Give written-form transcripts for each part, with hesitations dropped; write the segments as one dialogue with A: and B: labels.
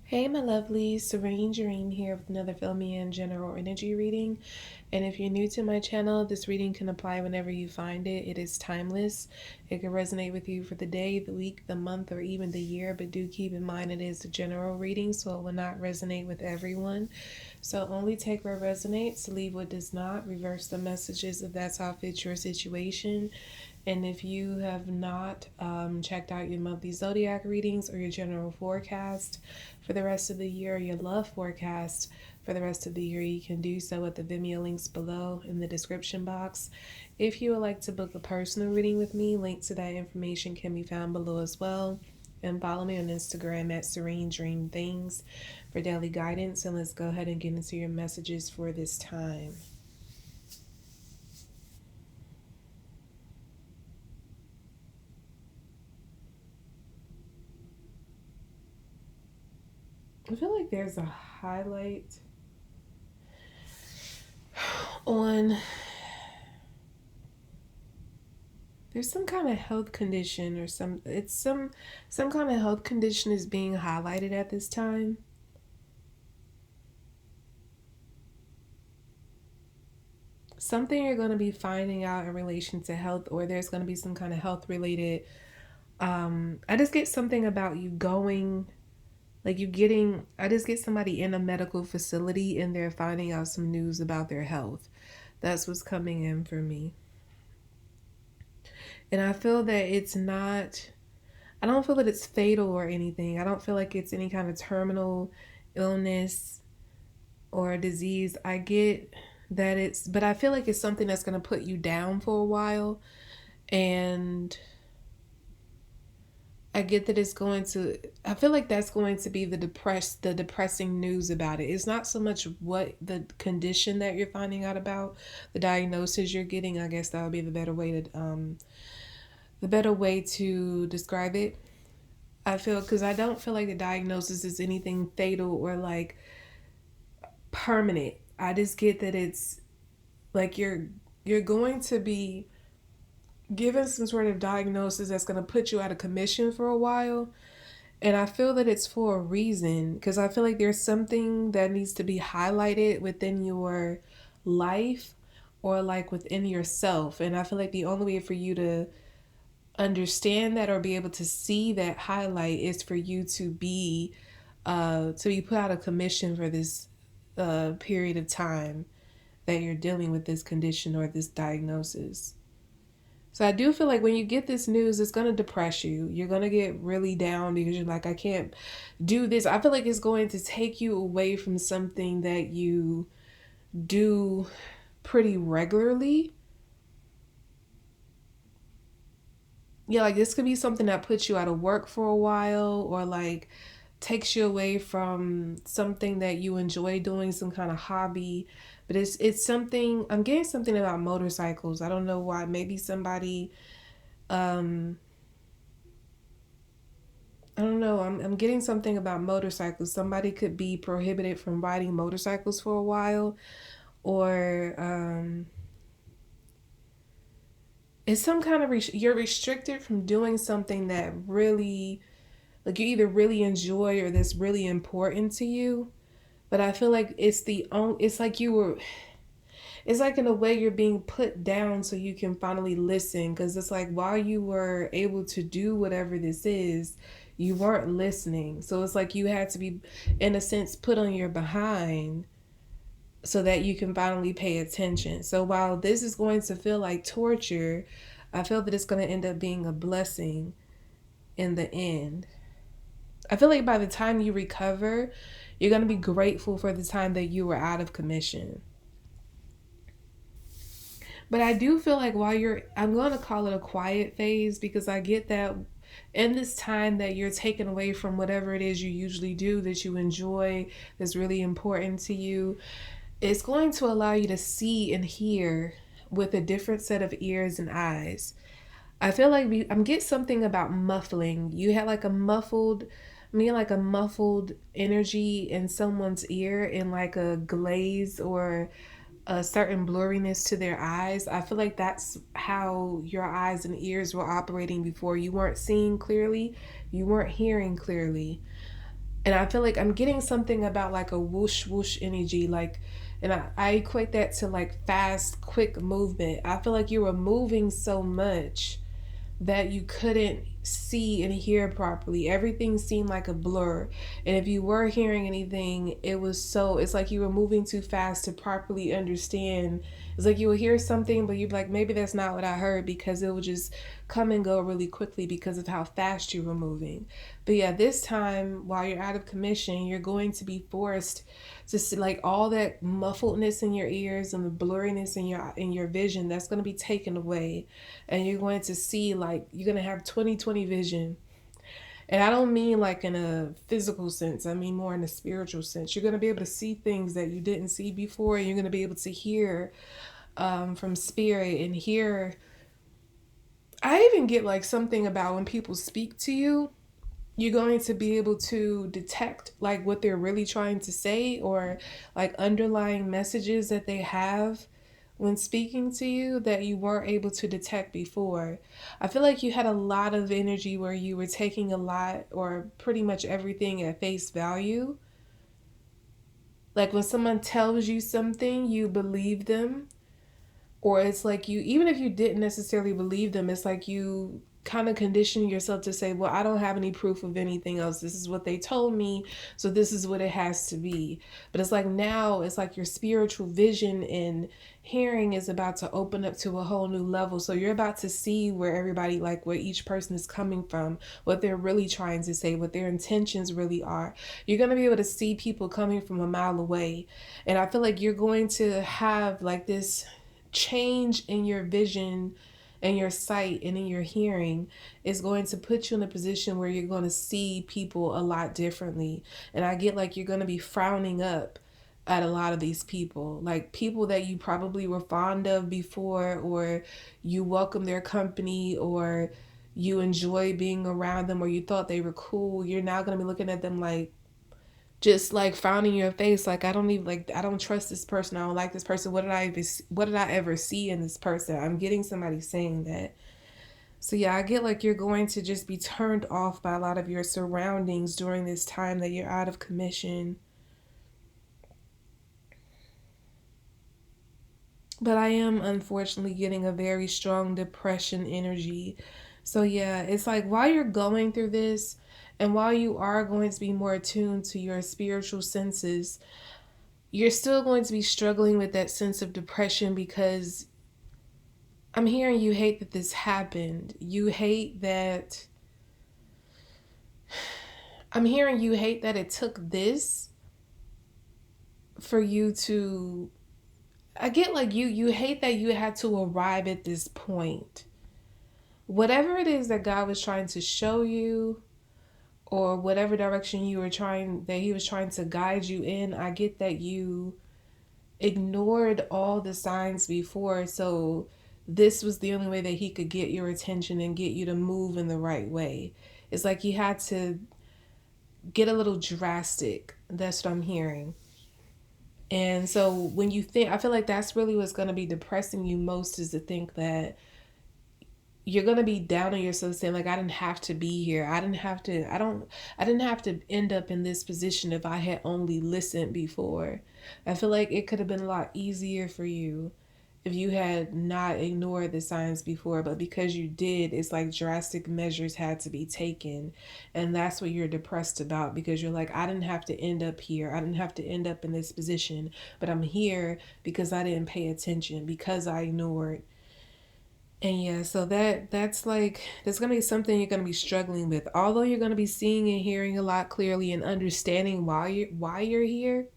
A: Hey, my lovely Serene here with another filmy and general energy reading. And if you're new to my channel, this reading can apply whenever you find it. It is timeless. It can resonate with you for the day, the week, the month, or even the year. But do keep in mind it is a general reading, so it will not resonate with everyone. So only take what resonates, leave what does not, reverse the messages if that's how it fits your situation. And if you have not checked out your monthly Zodiac readings or your general forecast for the rest of the year, your love forecast for the rest of the year, you can do so at the Vimeo links below in the description box. If you would like to book a personal reading with me, links to that information can be found below as well. And follow me on Instagram at Serene Dream Things for daily guidance. And let's go ahead and get into your messages for this time. I feel like there's a highlight on there's some kind of health condition or some kind of health condition is being highlighted at this time. Something you're going to be finding out in relation to health, or there's going to be some kind of health related I just get something about you going, like you getting, I just get somebody in a medical facility and they're finding out some news about their health. That's what's coming in for me. And I feel that it's not, I don't feel that it's fatal or anything. I don't feel like it's any kind of terminal illness or disease. I get that it's, but I feel like it's something that's going to put you down for a while. And I get that it's going to, I feel like that's going to be the depressing news about it. It's not so much what the condition that you're finding out about, the diagnosis you're getting. I guess that would be the better way to describe it. I feel, because I don't feel like the diagnosis is anything fatal or like permanent. I just get that it's like you're going to be given some sort of diagnosis that's going to put you out of commission for a while. And I feel that it's for a reason, because I feel like there's something that needs to be highlighted within your life or like within yourself. And I feel like the only way for you to understand that or be able to see that highlight is for you to be put out of commission for this period of time that you're dealing with this condition or this diagnosis. So I do feel like when you get this news, it's going to depress you. You're going to get really down because you're like, I can't do this. I feel like it's going to take you away from something that you do pretty regularly. Yeah, like this could be something that puts you out of work for a while, or like takes you away from something that you enjoy doing, some kind of hobby. But it's something, I'm getting something about motorcycles. I don't know why. Maybe somebody um I don't know. I'm getting something about motorcycles. Somebody could be prohibited from riding motorcycles for a while, or it's some kind of you're restricted from doing something that really, like, you either really enjoy or that's really important to you. But I feel like it's like you were, it's like in a way you're being put down so you can finally listen, because it's like while you were able to do whatever this is, you weren't listening. So it's like you had to be, in a sense, put on your behind so that you can finally pay attention. So while this is going to feel like torture, I feel that it's going to end up being a blessing in the end. I feel like by the time you recover, you're going to be grateful for the time that you were out of commission. But I do feel like while you're, I'm going to call it a quiet phase, because I get that in this time that you're taken away from whatever it is you usually do that you enjoy, that's really important to you, it's going to allow you to see and hear with a different set of ears and eyes. I feel like I'm get something about muffling. You had like a muffled, like a muffled energy in someone's ear, and like a glaze or a certain blurriness to their eyes. I feel like that's how your eyes and ears were operating before. You weren't seeing clearly, you weren't hearing clearly. And I feel like I'm getting something about like a whoosh whoosh energy, like, and I equate that to like fast, quick movement. I feel like you were moving so much that you couldn't see and hear properly. Everything seemed like a blur. And if you were hearing anything, it's like you were moving too fast to properly understand. It's like you would hear something, but you'd be like, maybe that's not what I heard, because it would just come and go really quickly because of how fast you were moving. But yeah, this time while you're out of commission, you're going to be forced to see like all that muffledness in your ears and the blurriness in your vision, that's going to be taken away, and you're going to see, like, you're going to have 20/20 vision. And I don't mean like in a physical sense, I mean more in a spiritual sense. You're going to be able to see things that you didn't see before, and you're going to be able to hear from spirit and hear. I even get like something about when people speak to you, you're going to be able to detect like what they're really trying to say, or like underlying messages that they have when speaking to you that you weren't able to detect before. I feel like you had a lot of energy where you were taking a lot or pretty much everything at face value. Like when someone tells you something, you believe them, or it's like you, even if you didn't necessarily believe them, it's like you kind of condition yourself to say, well, I don't have any proof of anything else, this is what they told me, so this is what it has to be. But it's like now it's like your spiritual vision and hearing is about to open up to a whole new level, so you're about to see where everybody, like where each person is coming from, what they're really trying to say, what their intentions really are. You're going to be able to see people coming from a mile away. And I feel like you're going to have like this change in your vision and your sight and in your hearing is going to put you in a position where you're going to see people a lot differently. And I get like you're going to be frowning up at a lot of these people, like people that you probably were fond of before, or you welcome their company, or you enjoy being around them, or you thought they were cool. You're now going to be looking at them like, just like frowning your face, like, I don't even, like, I don't trust this person, I don't like this person, what did I ever see in this person? I'm getting somebody saying that. So yeah, I get like you're going to just be turned off by a lot of your surroundings during this time that you're out of commission. But I am unfortunately getting a very strong depression energy. So yeah, it's like while you're going through this, and while you are going to be more attuned to your spiritual senses, you're still going to be struggling with that sense of depression, because I'm hearing you hate that this happened. You hate that. I'm hearing you hate that it took this for you to. I get like you hate that you had to arrive at this point. Whatever it is that God was trying to show you, or whatever direction you were trying, that He was trying to guide you in, I get that you ignored all the signs before, so this was the only way that He could get your attention and get you to move in the right way. It's like He had to get a little drastic. That's what I'm hearing. And so when you think, I feel like that's really what's going to be depressing you most, is to think that you're going to be down on yourself, saying like, I didn't have to be here, I didn't have to end up in this position if I had only listened before. I feel like it could have been a lot easier for you if you had not ignored the signs before, but because you did, it's like drastic measures had to be taken. And that's what you're depressed about, because you're like, I didn't have to end up here, I didn't have to end up in this position, but I'm here because I didn't pay attention, because I ignored. And yeah, so that's gonna be something you're gonna be struggling with. Although you're gonna be seeing and hearing a lot clearly and understanding why you're here,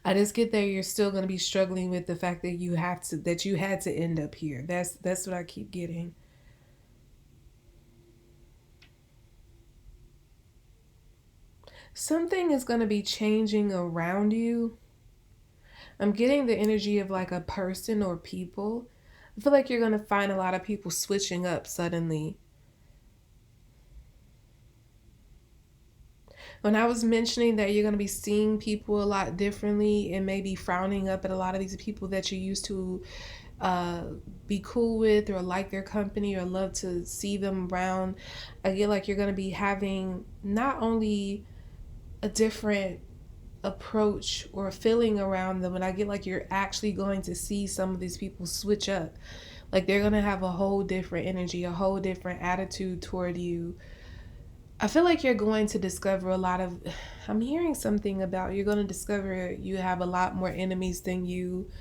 A: I just get that you're still gonna be struggling with the fact that you had to end up here. That's what I keep getting. Something is gonna be changing around you. I'm getting the energy of like a person or people. I feel like you're gonna find a lot of people switching up suddenly. When I was mentioning that you're going to be seeing people a lot differently and maybe frowning up at a lot of these people that you used to uh, be cool with, or like their company, or love to see them around, I get like you're going to be having not only a different approach or feeling around them, and I get like you're actually going to see some of these people switch up. Like they're gonna have a whole different energy, a whole different attitude toward you. I feel like you're going to discover a lot of, I'm hearing something about you're going to discover you have a lot more enemies than you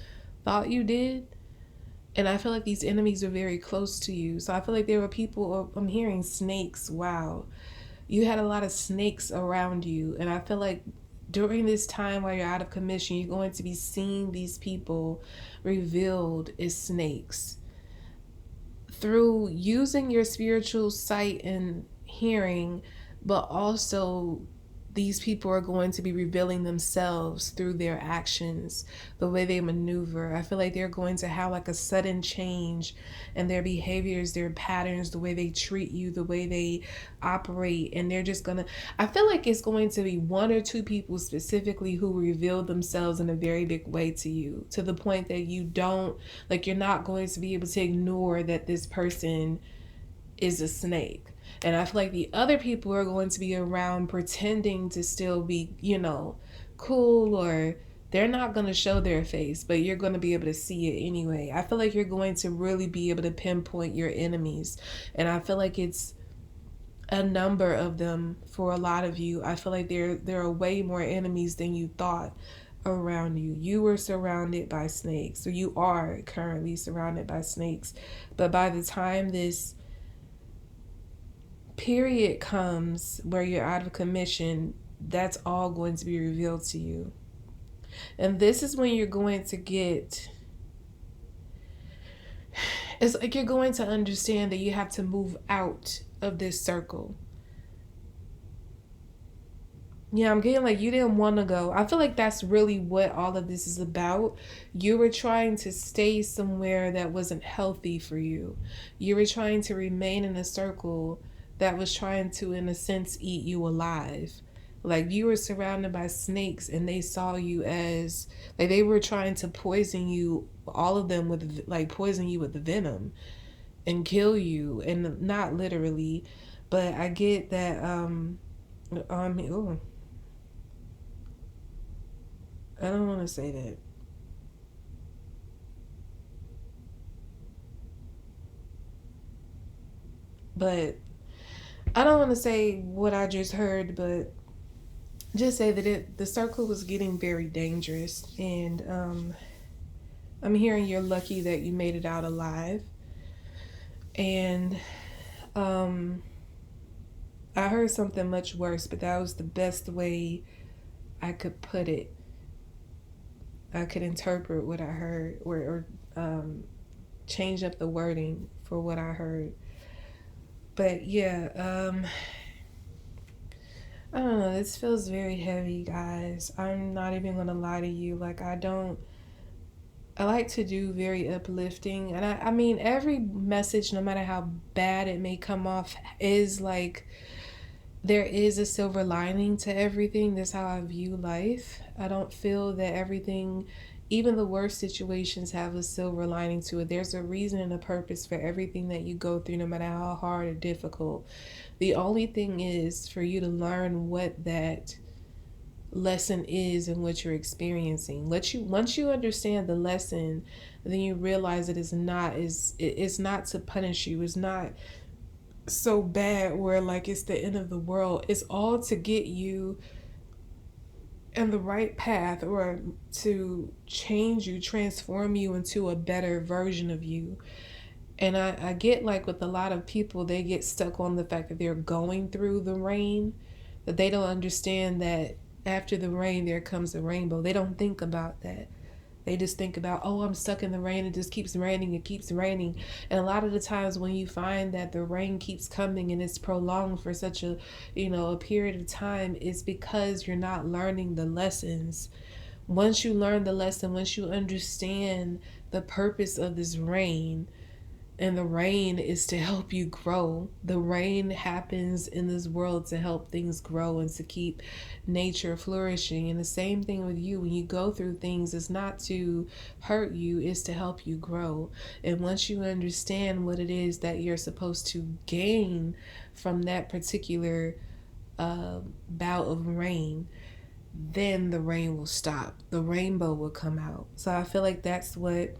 A: thought you did. And I feel like these enemies are very close to you. So I feel like there were people, I'm hearing snakes. Wow. You had a lot of snakes around you. And I feel like during this time while you're out of commission, you're going to be seeing these people revealed as snakes. Through using your spiritual sight and hearing, but also these people are going to be revealing themselves through their actions, the way they maneuver. I feel like they're going to have like a sudden change in their behaviors, their patterns, the way they treat you, the way they operate. And they're just gonna, I feel like it's going to be one or two people specifically who reveal themselves in a very big way to you, to the point that you don't, like, you're not going to be able to ignore that this person is a snake. And I feel like the other people are going to be around pretending to still be, cool, or they're not going to show their face, but you're going to be able to see it anyway. I feel like you're going to really be able to pinpoint your enemies. And I feel like it's a number of them for a lot of you. I feel like there are way more enemies than you thought around you. You were surrounded by snakes, or you are currently surrounded by snakes. But by the time this period comes where you're out of commission, that's all going to be revealed to you. And this is when you're going to get, it's like you're going to understand that you have to move out of this circle. Yeah, I'm getting like you didn't want to go. I feel like that's really what all of this is about. You were trying to stay somewhere that wasn't healthy for you. You were trying to remain in a circle that was trying to, in a sense, eat you alive. Like you were surrounded by snakes and they saw you as, like they were trying to poison you, all of them with, like, poison you with the venom and kill you. And not literally, but I get that, oh, I don't want to say that. But I don't want to say what I just heard, but just say that the circle was getting very dangerous. And I'm hearing you're lucky that you made it out alive. And I heard something much worse, but that was the best way I could put it. I could interpret what I heard, or change up the wording for what I heard. But yeah, I don't know. This feels very heavy, guys. I'm not even gonna lie to you. Like, I like to do very uplifting. And I mean, every message, no matter how bad it may come off, is like, there is a silver lining to everything. That's how I view life. I don't feel that everything, even the worst situations, have a silver lining to it. There's a reason and a purpose for everything that you go through, no matter how hard or difficult. The only thing is for you to learn what that lesson is and what you're experiencing. Once you understand the lesson, then you realize that it's not to punish you. It's not so bad where like it's the end of the world. It's all to get you in the right path, or to change you, transform you into a better version of you. And I get like with a lot of people, they get stuck on the fact that they're going through the rain, that they don't understand that after the rain there comes a rainbow. They don't think about that. They just think about, oh, I'm stuck in the rain. It just keeps raining. It keeps raining. And a lot of the times when you find that the rain keeps coming and it's prolonged for such a period of time, it's because you're not learning the lessons. Once you learn the lesson, once you understand the purpose of this rain, and the rain is to help you grow. The rain happens in this world to help things grow and to keep nature flourishing. And the same thing with you. When you go through things, it's not to hurt you, it's to help you grow. And once you understand what it is that you're supposed to gain from that particular bout of rain, then the rain will stop. The rainbow will come out. So I feel like that's what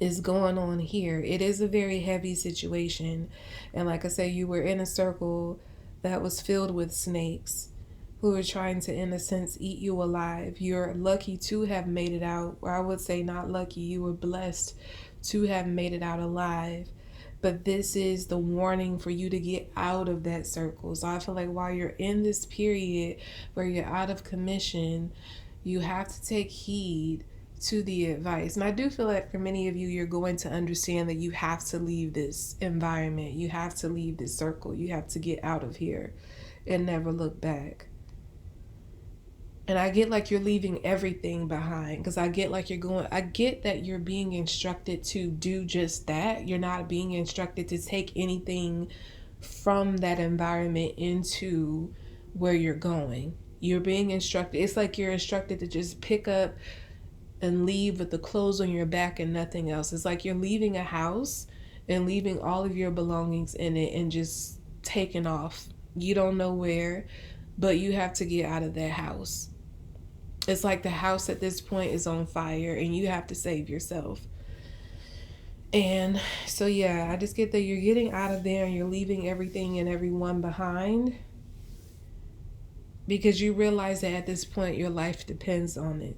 A: is going on here. It is a very heavy situation. And like I said, you were in a circle that was filled with snakes who were trying to, in a sense, eat you alive. You're lucky to have made it out, or I would say not lucky, you were blessed to have made it out alive. But this is the warning for you to get out of that circle. So I feel like while you're in this period where you're out of commission, you have to take heed to the advice. And I do feel like for many of you, you're going to understand that you have to leave this environment. You have to leave this circle. You have to get out of here and never look back. And I get like you're leaving everything behind, because I get like I get that you're being instructed to do just that. You're not being instructed to take anything from that environment into where you're going. You're being instructed. It's like you're instructed to just pick up and leave with the clothes on your back and nothing else. It's like you're leaving a house and leaving all of your belongings in it and just taking off. You don't know where, but you have to get out of that house. It's like the house at this point is on fire and you have to save yourself. And so, yeah, I just get that you're getting out of there and you're leaving everything and everyone behind, because you realize that at this point your life depends on it.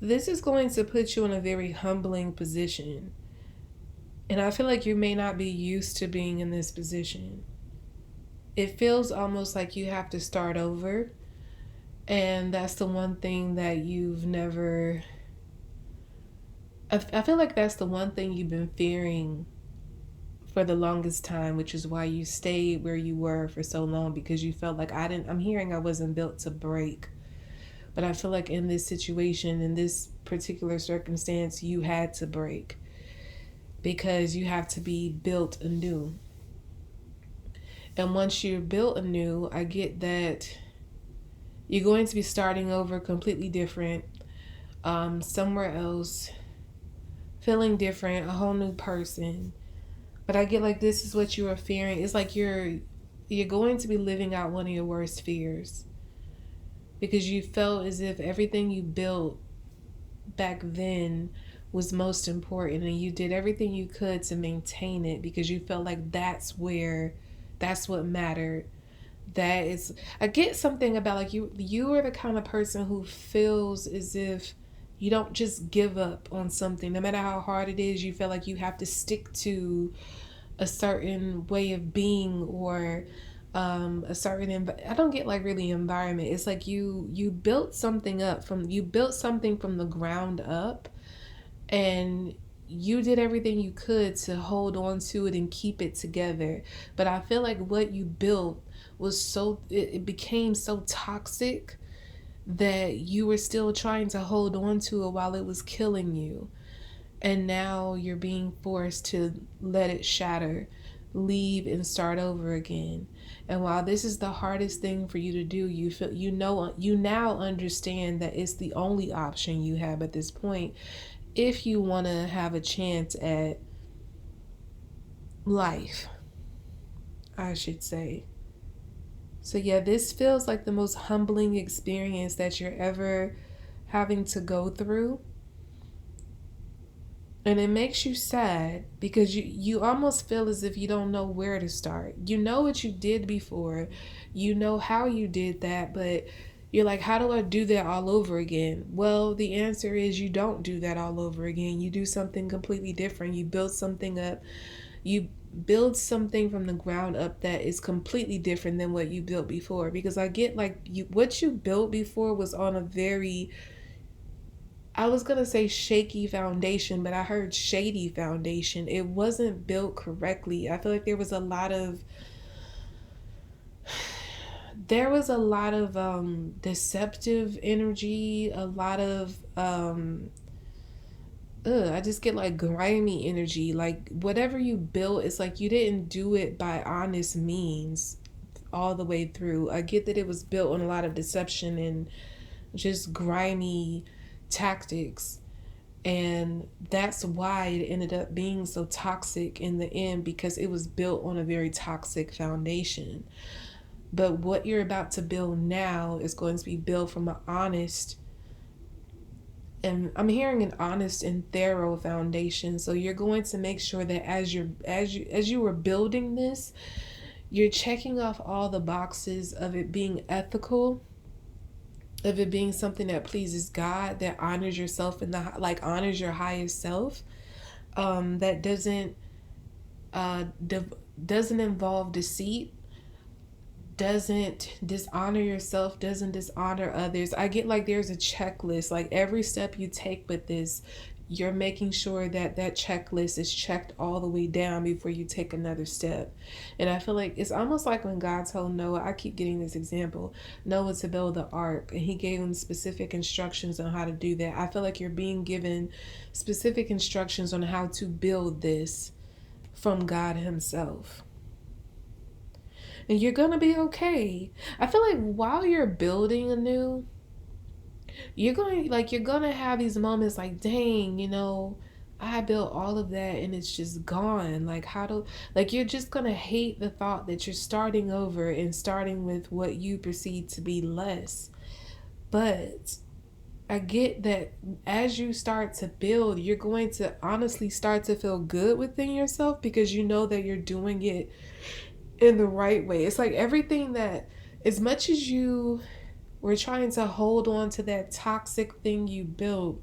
A: This is going to put you in a very humbling position. And I feel like you may not be used to being in this position. It feels almost like you have to start over. And that's the one thing that you've never... I feel like that's the one thing you've been fearing for the longest time, which is why you stayed where you were for so long, because you felt like I'm hearing I wasn't built to break. But I feel like in this situation, in this particular circumstance, you had to break, because you have to be built anew. And once you're built anew, I get that you're going to be starting over completely different, somewhere else, feeling different, a whole new person. But I get like this is what you were fearing. It's like you're going to be living out one of your worst fears, because you felt as if everything you built back then was most important, and you did everything you could to maintain it because you felt like that's what mattered. That is, I get something about like you are the kind of person who feels as if you don't just give up on something no matter how hard it is. You feel like you have to stick to a certain way of being, or a certain I don't get like really environment. It's like you built something from the ground up, and you did everything you could to hold on to it and keep it together. But I feel like what you built was it became so toxic that you were still trying to hold on to it while it was killing you. And now you're being forced to let it shatter, leave, and start over again. And while this is the hardest thing for you to do, you now understand that it's the only option you have at this point if you want to have a chance at life, I should say. So yeah, this feels like the most humbling experience that you're ever having to go through. And it makes you sad because you almost feel as if you don't know where to start. You know what you did before. You know how you did that, but you're like, how do I do that all over again? Well, the answer is you don't do that all over again. You do something completely different. You build something up. You build something from the ground up that is completely different than what you built before. Because I get like what you built before was on a very, I was going to say shaky foundation, but I heard shady foundation. It wasn't built correctly. I feel like there was a lot of deceptive energy, a lot of I just get like grimy energy. Like whatever you built, it's like you didn't do it by honest means all the way through. I get that it was built on a lot of deception and just grimy tactics. And that's why it ended up being so toxic in the end, because it was built on a very toxic foundation. But what you're about to build now is going to be built from an honest, and I'm hearing an honest and thorough foundation. So you're going to make sure that as you were building this, you're checking off all the boxes of it being ethical, of it being something that pleases God, that honors yourself and honors your highest self. That uh doesn't involve deceit, doesn't dishonor yourself, doesn't dishonor others. I get like there's a checklist. Like every step you take with this, you're making sure that that checklist is checked all the way down before you take another step. And I feel like it's almost like when God told Noah, I keep getting this example, Noah to build the ark, and he gave him specific instructions on how to do that. I feel like you're being given specific instructions on how to build this from God himself, and you're gonna be okay. I feel like while you're building anew, you're gonna have these moments like, dang, I built all of that and it's just gone. Like how do like you're just gonna hate the thought that you're starting over and starting with what you perceive to be less. But I get that as you start to build, you're going to honestly start to feel good within yourself because you know that you're doing it in the right way. It's like everything that, as much as you were trying to hold on to that toxic thing you built,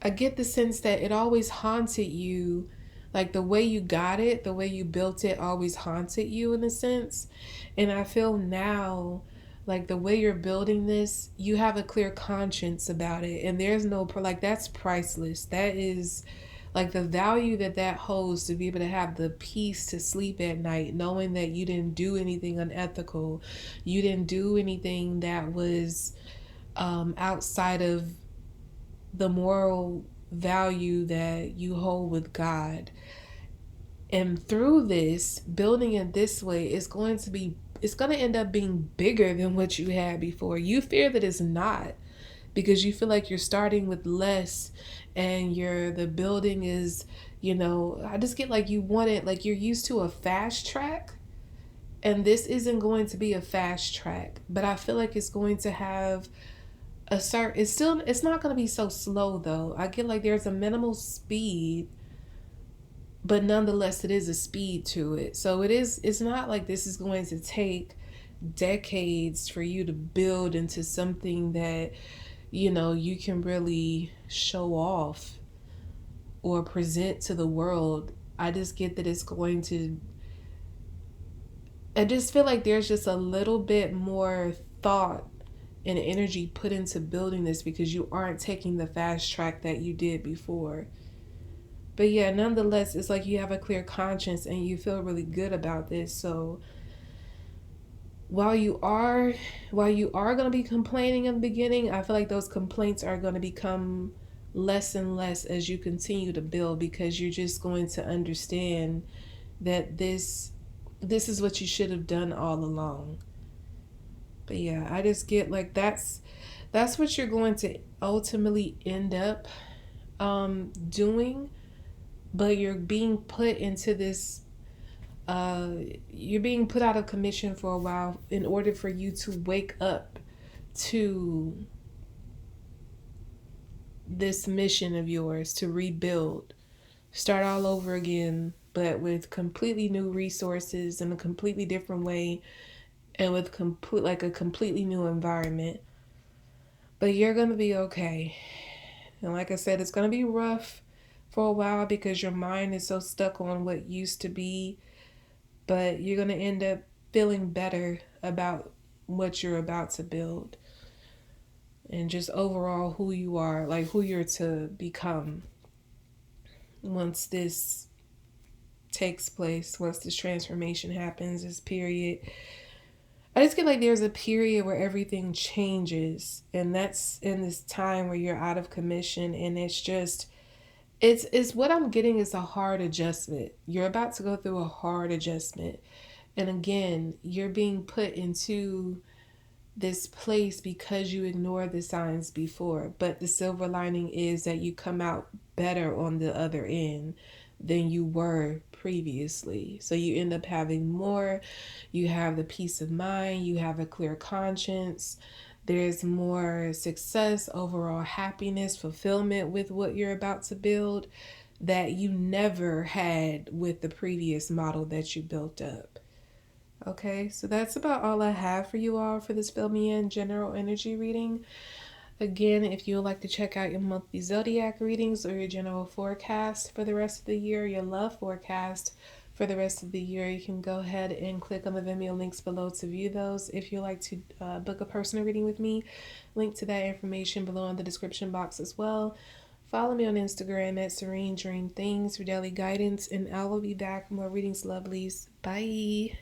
A: I get the sense that it always haunted you. Like the way you got it, the way you built it always haunted you in a sense. And I feel now, like the way you're building this, you have a clear conscience about it. And there's no, like, that's priceless. That is like the value that that holds, to be able to have the peace to sleep at night, knowing that you didn't do anything unethical. You didn't do anything that was outside of the moral value that you hold with God. And through this, building it this way is going to be, it's going to end up being bigger than what you had before. You fear that it's not, because you feel like you're starting with less, and the building is, I just get like you want it, like you're used to a fast track, and this isn't going to be a fast track, but I feel like it's going to have it's not going to be so slow though. I get like there's a minimal speed, but nonetheless it is a speed to it. So it's not like this is going to take decades for you to build into something that you can really show off or present to the world. I just get that I just feel like there's just a little bit more thought and energy put into building this, because you aren't taking the fast track that you did before. But yeah, nonetheless, it's like you have a clear conscience and you feel really good about this. So while you are going to be complaining in the beginning, I feel like those complaints are going to become less and less as you continue to build, because you're just going to understand that this is what you should have done all along. But yeah, I just get like that's what you're going to ultimately end up doing. But you're being put into this you're being put out of commission for a while in order for you to wake up to this mission of yours to rebuild, start all over again, but with completely new resources in a completely different way, and with a completely new environment. But you're gonna be okay. And like I said, it's gonna be rough for a while because your mind is so stuck on what used to be, but you're gonna end up feeling better about what you're about to build, and just overall who you are, like who you're to become once this takes place, once this transformation happens, this period. I just get like there's a period where everything changes, and that's in this time where you're out of commission, and it's what I'm getting is a hard adjustment. You're about to go through a hard adjustment. And again, you're being put into this place because you ignored the signs before. But the silver lining is that you come out better on the other end than you were previously. So you end up having more, you have the peace of mind, you have a clear conscience. There's more success, overall happiness, fulfillment with what you're about to build that you never had with the previous model that you built up. Okay, so that's about all I have for you all for this Fill Me In general energy reading. Again, if you would like to check out your monthly zodiac readings or your general forecast for the rest of the year, your love forecast for the rest of the year, you can go ahead and click on the Vimeo links below to view those. If you'd like to book a personal reading with me, link to that information below in the description box as well. Follow me on Instagram at Serene Dream Things for daily guidance, and I will be back with more readings, lovelies. Bye.